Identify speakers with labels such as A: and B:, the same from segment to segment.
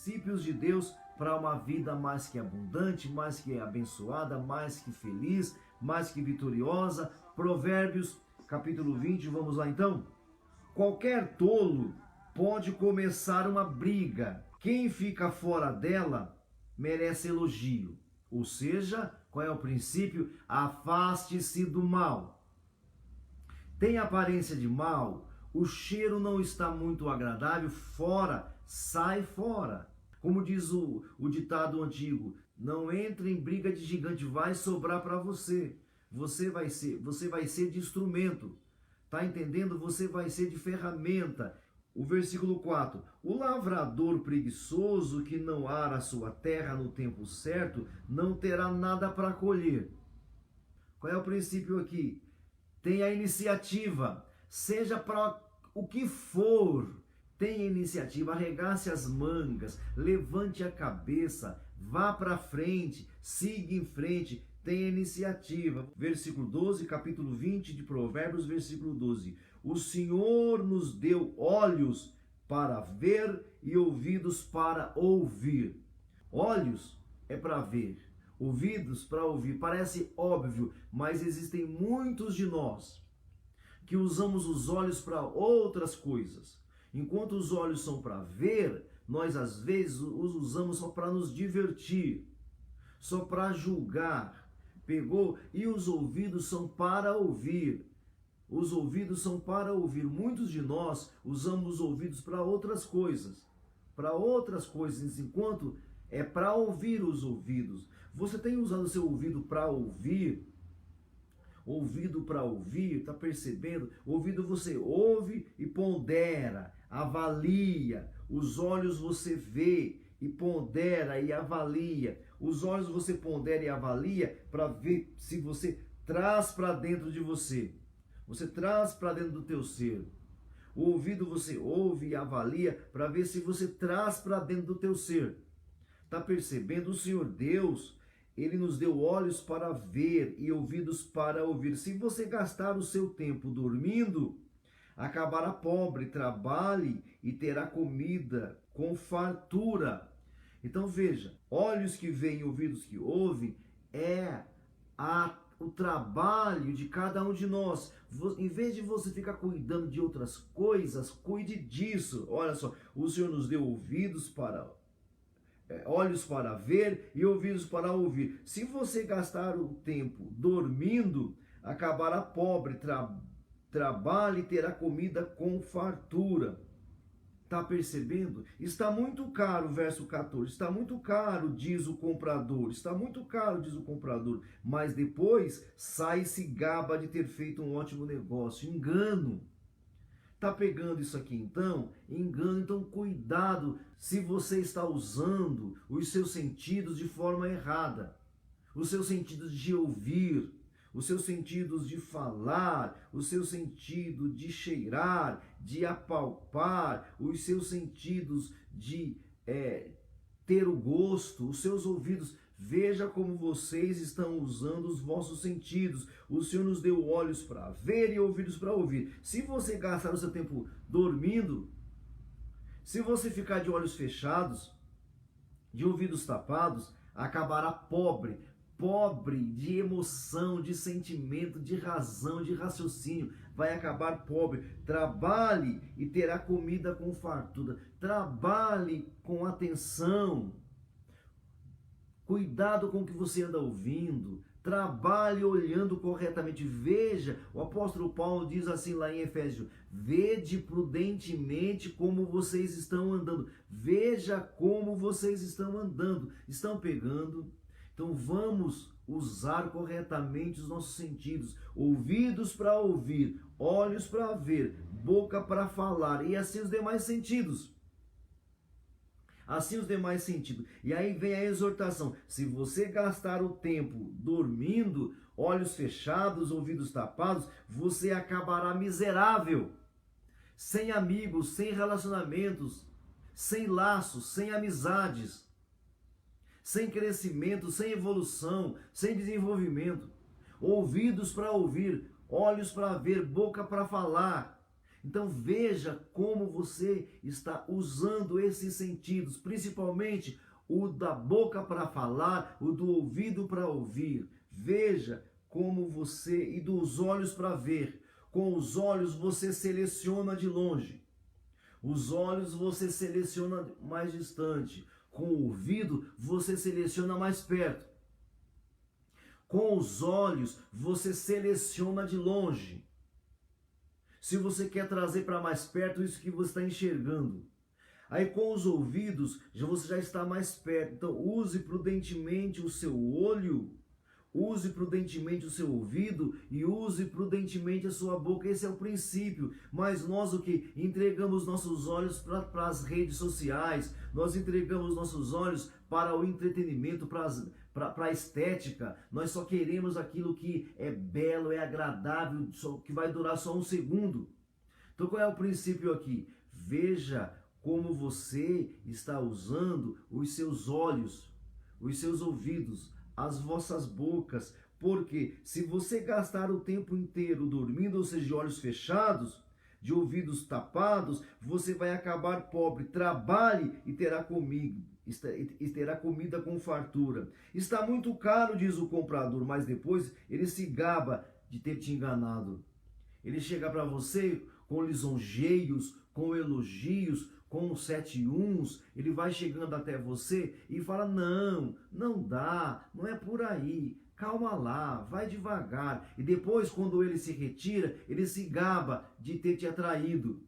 A: princípios de Deus para uma vida mais que abundante, mais que abençoada, mais que feliz, mais que vitoriosa. Provérbios, capítulo 20, vamos lá então? Qualquer tolo pode começar uma briga. Quem fica fora dela merece elogio. Ou seja, qual é o princípio? Afaste-se do mal. Tem aparência de mal, o cheiro não está muito agradável, fora, sai fora. Como diz o ditado antigo, não entre em briga de gigante, vai sobrar para você. Você vai ser de instrumento. Tá entendendo? Você vai ser de ferramenta. O versículo 4. O lavrador preguiçoso que não ara a sua terra no tempo certo, não terá nada para colher. Qual é o princípio aqui? Tenha iniciativa, seja para o que for, tenha iniciativa, arregace as mangas, levante a cabeça, vá para frente, siga em frente, tenha iniciativa. Versículo 12, capítulo 20 de Provérbios, versículo 12. O Senhor nos deu olhos para ver e ouvidos para ouvir. Olhos é para ver, ouvidos para ouvir. Parece óbvio, mas existem muitos de nós que usamos os olhos para outras coisas. Enquanto os olhos são para ver, nós às vezes os usamos só para nos divertir, só para julgar. Pegou? E os ouvidos são para ouvir. Os ouvidos são para ouvir. Muitos de nós usamos os ouvidos para outras coisas. Para outras coisas, enquanto é para ouvir os ouvidos. Você tem usado o seu ouvido para ouvir? Ouvido para ouvir, tá percebendo? Ouvido você ouve e pondera, avalia. Os olhos você vê e pondera e avalia. Os olhos você pondera e avalia para ver se você traz para dentro de você. Você traz para dentro do teu ser. O ouvido você ouve e avalia para ver se você traz para dentro do teu ser. Tá percebendo? O Senhor Deus, Ele nos deu olhos para ver e ouvidos para ouvir. Se você gastar o seu tempo dormindo, acabará pobre, trabalhe e terá comida com fartura. Então veja, olhos que veem, ouvidos que ouvem, é o trabalho de cada um de nós. Em vez de você ficar cuidando de outras coisas, cuide disso. Olha só, o Senhor nos deu ouvidos para olhos para ver e ouvidos para ouvir. Se você gastar o tempo dormindo, acabará pobre, trabalhe e terá comida com fartura. Está percebendo? Está muito caro, verso 14. Está muito caro, diz o comprador. Está muito caro, diz o comprador. Mas depois sai e se gaba de ter feito um ótimo negócio. Engano. Tá pegando isso aqui então? Engano. Então cuidado se você está usando os seus sentidos de forma errada. Os seus sentidos de ouvir, os seus sentidos de falar, o seu sentido de cheirar, de apalpar, os seus sentidos de ter o gosto, os seus ouvidos. Veja como vocês estão usando os vossos sentidos. O Senhor nos deu olhos para ver e ouvidos para ouvir. Se você gastar o seu tempo dormindo, se você ficar de olhos fechados, de ouvidos tapados, acabará pobre. Pobre de emoção, de sentimento, de razão, de raciocínio. Vai acabar pobre. Trabalhe e terá comida com fartura. Trabalhe com atenção. Cuidado com o que você anda ouvindo. Trabalhe olhando corretamente. Veja, o apóstolo Paulo diz assim lá em Efésios: vede prudentemente como vocês estão andando. Veja como vocês estão andando. Estão pegando? Então vamos usar corretamente os nossos sentidos. Ouvidos para ouvir, olhos para ver, boca para falar e assim os demais sentidos. Assim os demais sentidos. E aí vem a exortação. Se você gastar o tempo dormindo, olhos fechados, ouvidos tapados, você acabará miserável. Sem amigos, sem relacionamentos, sem laços, sem amizades. Sem crescimento, sem evolução, sem desenvolvimento. Ouvidos para ouvir, olhos para ver, boca para falar. Então veja como você está usando esses sentidos, principalmente o da boca para falar, o do ouvido para ouvir. Veja como você, e dos olhos para ver. Com os olhos você seleciona de longe. Os olhos você seleciona mais distante. Com o ouvido você seleciona mais perto. Com os olhos você seleciona de longe. Se você quer trazer para mais perto isso que você está enxergando. Aí com os ouvidos você já está mais perto. Então use prudentemente o seu olho, use prudentemente o seu ouvido e use prudentemente a sua boca. Esse é o princípio. Mas nós o que? Entregamos nossos olhos para as redes sociais, nós entregamos nossos olhos para o entretenimento, para a estética. Nós só queremos aquilo que é belo, é agradável, que vai durar só um segundo. Então qual é o princípio aqui? Veja como você está usando os seus olhos, os seus ouvidos, as vossas bocas. Porque se você gastar o tempo inteiro dormindo, ou seja, de olhos fechados, de ouvidos tapados, você vai acabar pobre. Trabalhe e terá comida com fartura. Está muito caro, diz o comprador, mas depois ele se gaba de ter te enganado. Ele chega para você com lisonjeios, com elogios, com 7 uns, ele vai chegando até você e fala: não, não dá, não é por aí, calma lá, vai devagar. E depois, quando ele se retira, ele se gaba de ter te atraído.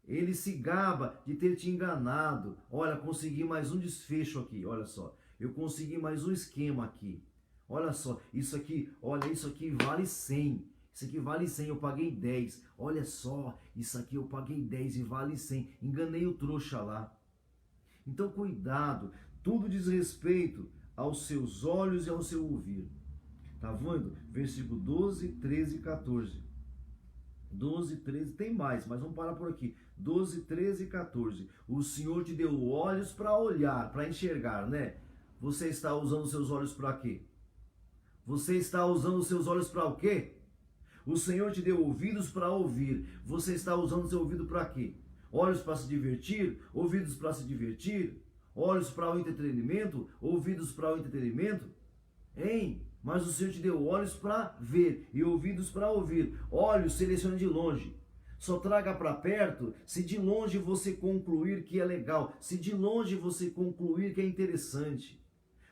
A: Ele se gaba de ter te enganado. Olha, consegui mais um desfecho aqui, olha só. Eu consegui mais um esquema aqui. Olha só, isso aqui, olha, isso aqui vale 100. Isso aqui vale 100, eu paguei 10. Olha só, isso aqui eu paguei 10 e vale 100. Enganei o trouxa lá. Então cuidado, tudo diz respeito aos seus olhos e ao seu ouvir. Tá vendo? Versículo 12, 13 e 14. 12, 13, tem mais, mas vamos parar por aqui. 12, 13 e 14. O Senhor te deu olhos para olhar, para enxergar, né? Você está usando seus olhos para quê? Você está usando seus olhos para o quê? O Senhor te deu ouvidos para ouvir. Você está usando seu ouvido para quê? Olhos para se divertir? Ouvidos para se divertir? Olhos para o entretenimento? Ouvidos para o entretenimento? Hein? Mas o Senhor te deu olhos para ver e ouvidos para ouvir. Olhos, selecione de longe. Só traga para perto se de longe você concluir que é legal. Se de longe você concluir que é interessante.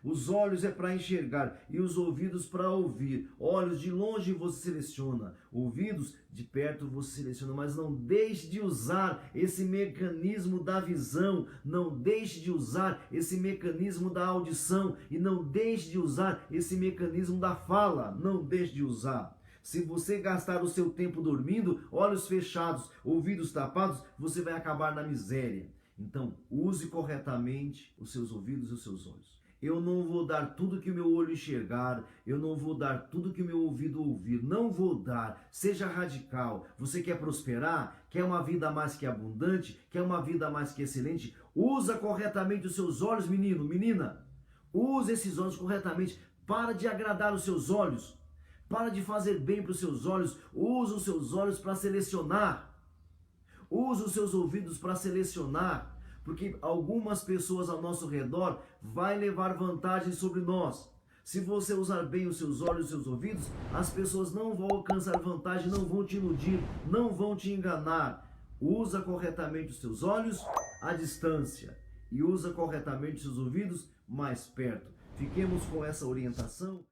A: Os olhos é para enxergar e os ouvidos para ouvir. Olhos de longe você seleciona, ouvidos de perto você seleciona, mas não deixe de usar esse mecanismo da visão, não deixe de usar esse mecanismo da audição e não deixe de usar esse mecanismo da fala, não deixe de usar. Se você gastar o seu tempo dormindo, olhos fechados, ouvidos tapados, você vai acabar na miséria. Então, use corretamente os seus ouvidos e os seus olhos. Eu não vou dar tudo que o meu olho enxergar, eu não vou dar tudo que o meu ouvido ouvir, não vou dar. Seja radical. Você quer prosperar? Quer uma vida mais que abundante? Quer uma vida mais que excelente? Usa corretamente os seus olhos, menino, menina. Use esses olhos corretamente. Para de agradar os seus olhos. Para de fazer bem para os seus olhos. Use os seus olhos para selecionar. Use os seus ouvidos para selecionar. Porque algumas pessoas ao nosso redor vai levar vantagem sobre nós. Se você usar bem os seus olhos e os seus ouvidos, as pessoas não vão alcançar vantagem, não vão te iludir, não vão te enganar. Usa corretamente os seus olhos à distância e usa corretamente os seus ouvidos mais perto. Fiquemos com essa orientação.